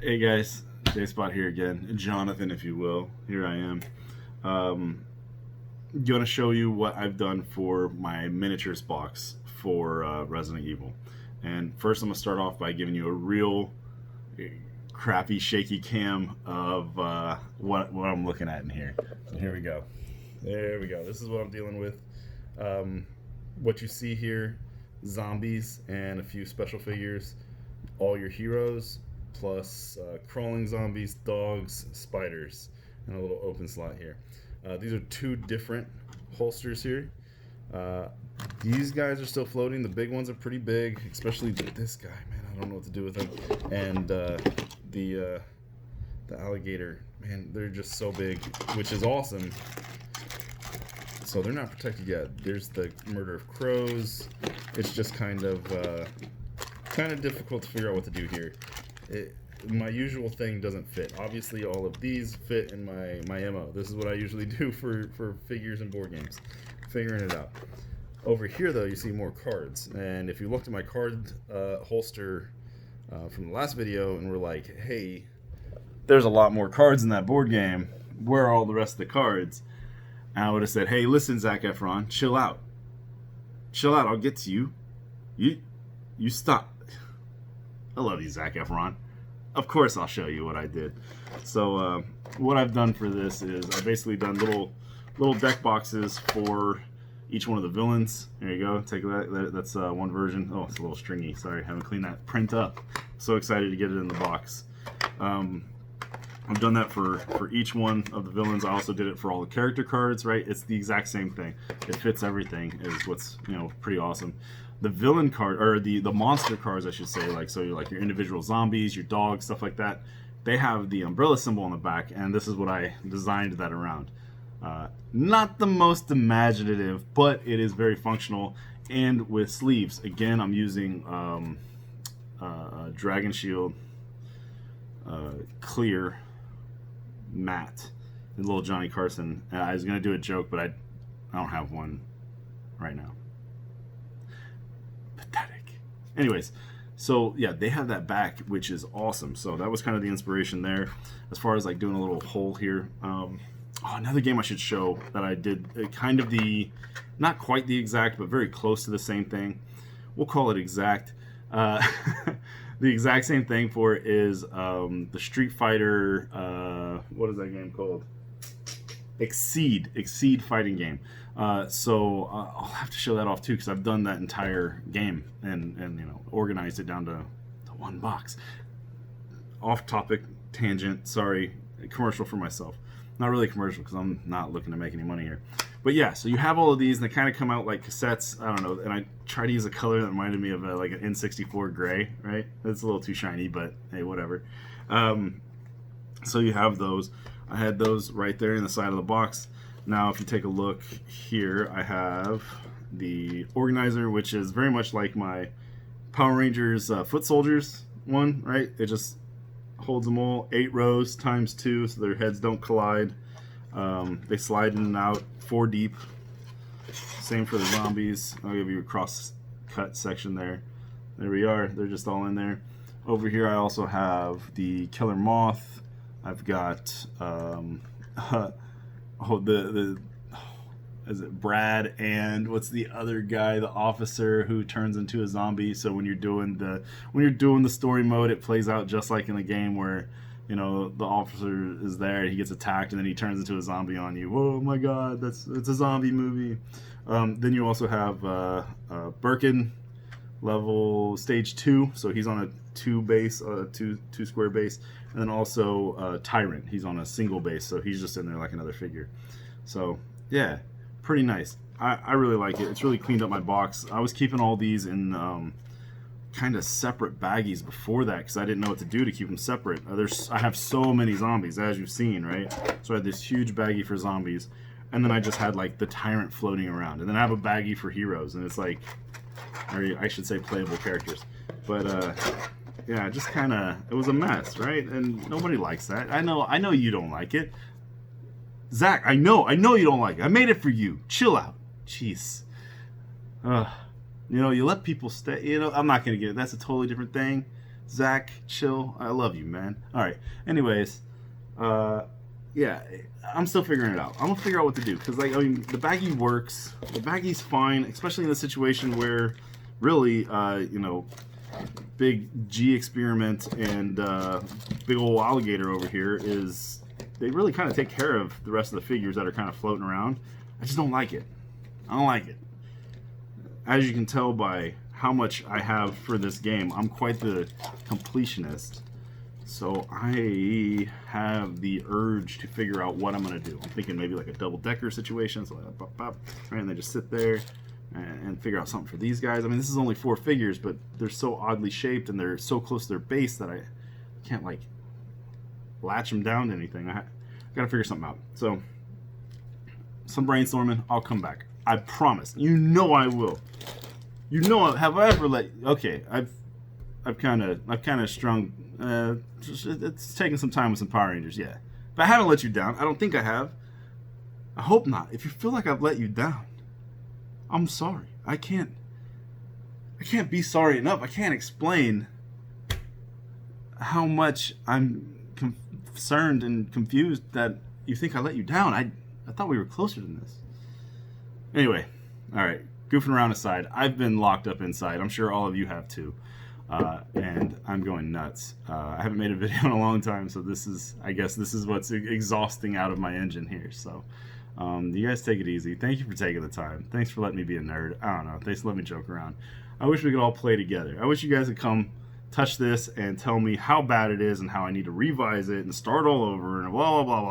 Hey guys, JSPOT here again. Jonathan, if you will. Here I am. Going to show you what I've done for my miniatures box for Resident Evil. And first, I'm going to start off by giving you a real crappy, shaky cam of what I'm looking at in here. So here we go. There we go. This is what I'm dealing with. What you see here: zombies and a few special figures. All your heroes, plus crawling zombies, dogs, spiders, and a little open slot here. These are two different holsters here. These guys are still floating. The big ones are pretty big, especially this guy. Man, I don't know what to do with him. And the alligator, man, they're just so big, which is awesome. So they're not protected yet. There's the murder of crows. It's just kind of difficult to figure out what to do here. My usual thing doesn't fit. Obviously, all of these fit in my MO. This is what I usually do for figures and board games, figuring it out. Over here, though, you see more cards. And if you looked at my card holster from the last video and were like, hey, there's a lot more cards in that board game, where are all the rest of the cards? And I would have said, hey, listen, Zac Efron, chill out. Chill out, I'll get to you. You stop. I love you, Zac Efron. Of course I'll show you what I did. So what I've done for this is I've basically done little deck boxes for each one of the villains. There you go. Take that. That's one version. Oh, it's a little stringy. Sorry, haven't cleaned that print up. So excited to get it in the box. I've done that for each one of the villains. I also did it for all the character cards, right? It's the exact same thing. It fits everything, is what's, pretty awesome. The villain card, or the monster cards, I should say, like your individual zombies, your dogs, stuff like that, they have the umbrella symbol on the back, and this is what I designed that around. Not the most imaginative, but it is very functional, and with sleeves. Again, I'm using Dragon Shield clear matte, and little Johnny Carson. I was gonna do a joke, but I don't have one right now. Pathetic. Anyways, so yeah, they have that back, which is awesome. So that was kind of the inspiration there. As far as like doing a little hole here. Another game I should show that I did kind of not quite the exact, but very close to the same thing. We'll call it exact. The exact same thing for it is the Street Fighter, what is that game called? Exceed fighting game. So I'll have to show that off too, because I've done that entire game and organized it down to one box. Off topic, tangent, sorry, commercial for myself. Not really a commercial, because I'm not looking to make any money here. But yeah, so you have all of these, and they kind of come out like cassettes. I don't know, and I try to use a color that reminded me of like an N64 gray, right? It's a little too shiny, but hey, whatever. So you have those. I had those right there in the side of the box. Now, if you take a look here, I have the organizer, which is very much like my Power Rangers Foot Soldiers one, right? It just holds them all 8 rows times 2, so their heads don't collide. They slide in and out 4 deep. Same for the zombies. I'll give you a cross cut section there. There we are. They're just all in there. Over here I also have the Killer Moth. I've got is it Brad, and what's the other guy, the officer who turns into a zombie. So when you're doing the story mode, it plays out just like in the game where the officer is there, he gets attacked, and then he turns into a zombie on you. Oh my god, it's a zombie movie. Then you also have Birkin, level stage 2, so he's on a 2 base, 2 square base, and then also Tyrant, he's on a single base, so he's just in there like another figure. So yeah, pretty nice. I really like it. It's really cleaned up my box. I was keeping all these in kind of separate baggies before that, because I didn't know what to do to keep them separate. I have so many zombies, as you've seen, right? So I had this huge baggie for zombies, and then I just had like the Tyrant floating around, and then I have a baggie for heroes, and it's like, or I should say playable characters. But yeah, just kind of, it was a mess, right? And nobody likes that. I know you don't like it. Zach, I know you don't like it. I made it for you. Chill out. Jeez. You let people stay. I'm not going to get it. That's a totally different thing. Zach, chill. I love you, man. All right. Anyways, yeah, I'm still figuring it out. I'm gonna figure out what to do because, like, I mean, the baggie works. The baggie's fine, especially in a situation where, really, big G experiment and big old alligator over here is. They really kind of take care of the rest of the figures that are kind of floating around. I just don't like it. I don't like it. As you can tell by how much I have for this game, I'm quite the completionist. So I have the urge to figure out what I'm going to do. I'm thinking maybe like a double-decker situation. So like, pop, pop, right, and they just sit there and figure out something for these guys. I mean, this is only 4 figures, but they're so oddly shaped and they're so close to their base that I can't, like, latch them down to anything. I got to figure something out. So some brainstorming. I'll come back. I promise. You know I will. You know, have I ever let? Okay, I've kind of strung. It's taken some time with some Power Rangers, yeah. But I haven't let you down. I don't think I have. I hope not. If you feel like I've let you down, I'm sorry. I can't be sorry enough. I can't explain how much I'm concerned and confused that you think I let you down. I thought we were closer than this. Anyway, all right. Goofing around aside, I've been locked up inside. I'm sure all of you have too. And I'm going nuts. I haven't made a video in a long time, so I guess this is what's exhausting out of my engine here. So you guys take it easy. Thank you for taking the time. Thanks for letting me be a nerd. I don't know. Thanks for letting me joke around. I wish we could all play together. I wish you guys would come touch this and tell me how bad it is and how I need to revise it and start all over and blah, blah, blah, blah.